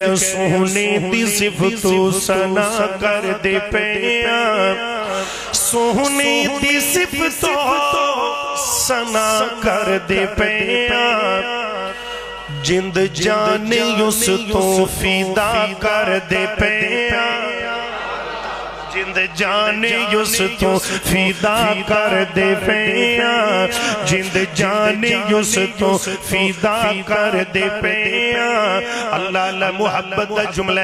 سونے دی صفتو سنا کر دے پیاں سونے دی صفتو سنا کر دے پیاں جند جانے اس تو فیدا کر دے پیاں جند جانے اس تو فیدا کر دے پیاں جند جانے اس تو فیدا کر دے پیاں اللہ اللہ محبت دا جملہ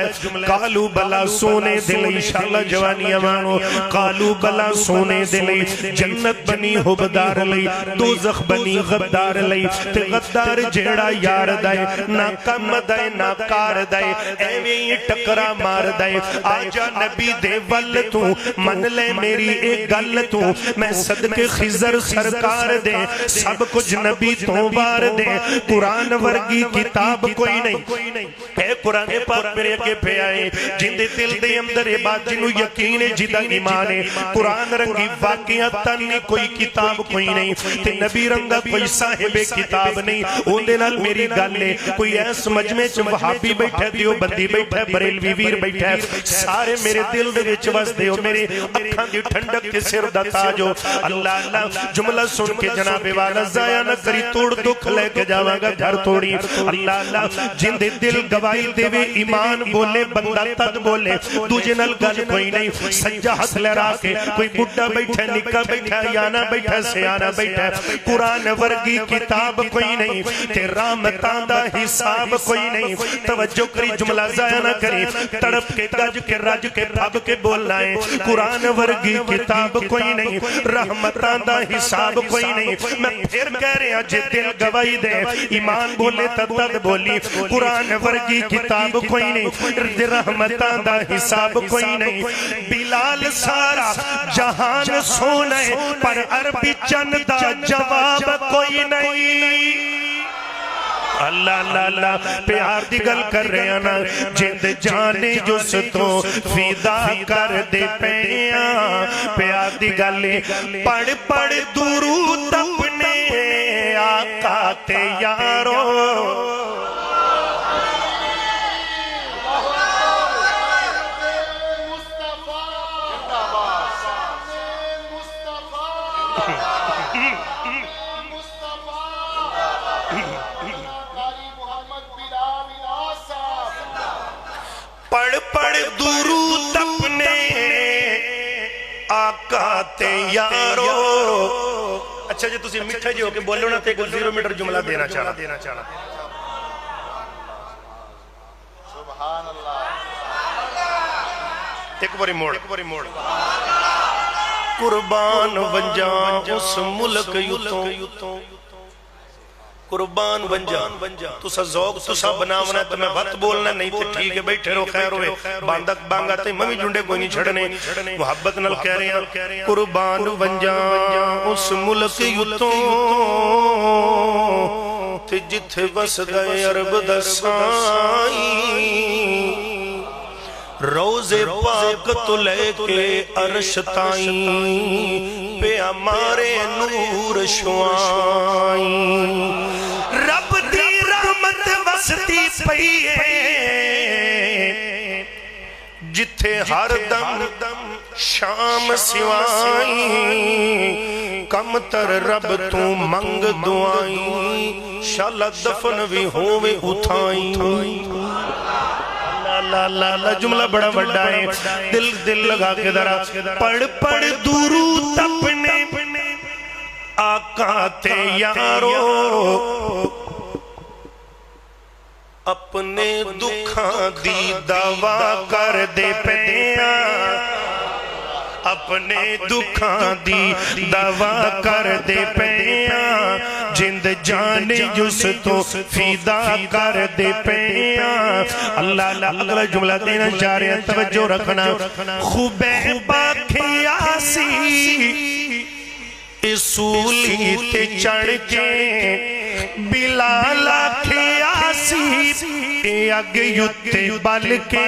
قالو بلا سونے دل انشاءاللہ جوانی امانو قالو بلا سونے دل جنت بنی حبدار لئی دوزخ بنی غدار لئی تے غدار جیڑا یار دائے نا کم دائے نا کار دائے ایویں یہ ٹکرا مار دائے آجا نبی دے ول تو من لے میری ایک گل تو میں صدق خضر سرکار دے سب کچھ نبی تو بار دے قرآن ورگی کتاب کوئی نہیں اے قرآن پاک میرے کے پہ آئے جن دے دل دے اندر بات جنو یقین جدہ ایمان ہے قرآن رنگی واقعات تانی کوئی کتاب کوئی نہیں تے نبی رنگا کوئی صاحب کتاب نہیں اون دے نال میری گل ہے کوئی ایس مجمع چ وہابی بیٹھے دیو بندی بیٹھے بریلوی ویر بیٹھے سارے میرے دل دے وچ وس دیو میرے اکھاں دی ٹھنڈک تے سر دا تاجو اللہ اللہ جملہ سن کے جناب والا ضائع نہ کری توڑ دکھ لے کے جاواں گا گھر توڑی اللہ اللہ جن دے دل گواہی دے وے ایمان بولے بندہ تد بولے دوجے نال گل کوئی نہیں سجا ہاتھ لہرا کے کوئی بڈھا بیٹھا نکا بیٹھا یانا بیٹھا سیانا بیٹھا قرآن ورگی کتاب کوئی نہیں تے رحمتاں دا حساب کوئی نہیں توجہ کری جملہ ضائع نہ کری تڑپ کے گج کے رج کے پھب کے بولنا ہے قرآن ورگی کتاب کوئی نہیں رحمتاں دا حساب کوئی نہیں میں پھر کہہ رہا جے دل گواہی دے ایمان بولے تد بولی قرآن ورگی کتاب کوئی نہیں رحمتاں دا حساب کوئی نہیں بلال سارا جہان سونے پر عربی چند دا جواب کوئی نہیں اللہ اللہ اللہ پیار دی گل کر رہے ہیں نا جند جانے جس تو فیدا کر دے پیاں پیار دی گل پڑھ پڑھ درود اپنے آقا تے یارو پڑھ پڑھ درود اپنے آقا تے یارو اچھا جی تسی مٹھے جی ہو کے بولو نا تے ایک 0 میٹر جملہ دینا چاہنا سبحان اللہ ایک باری موڑ قربان ونجاں اس ملک یوتوں قربان بن جا تسا ذوق تسا بناونا تو میں بات بولنا نہیں تے ٹھیک ہے بیٹھے رو خیر ہوئے باندک بانگا تے ممی جنڈے کوئی نہیں چھڑنے محبت نل کہہ رہے ہیں قربان بن جا اس ملک یوتوں تے جتھے بس گئے عرب دسائیں روز پاک تو لے کے عرش تائیں پہ ہمارے نور شوائیں رب دی رحمت وستی پئی ہے جتھے ہر دم شام سوائیں کم تر رب تو منگ دعائیں شالا دفن بھی ہوئے اٹھائیں اللہ جملہ بڑا بڑا ہے دل لگا کے درہ پڑھ پڑھ درود اپنے آقا تے یارو اپنے دکھاں دی دوا کر دے پیاں اپنے دکھاں دی دوا کر دے پیاں جند جانے جس تو فیدا کر دے پیاں اللہ اگلا جملہ دینا چاہ رہے ہیں توجہ رکھنا خوبیبہ کھیاسی اسولی تے چڑھ کے بلال کھیاسی اگ یتے بل کے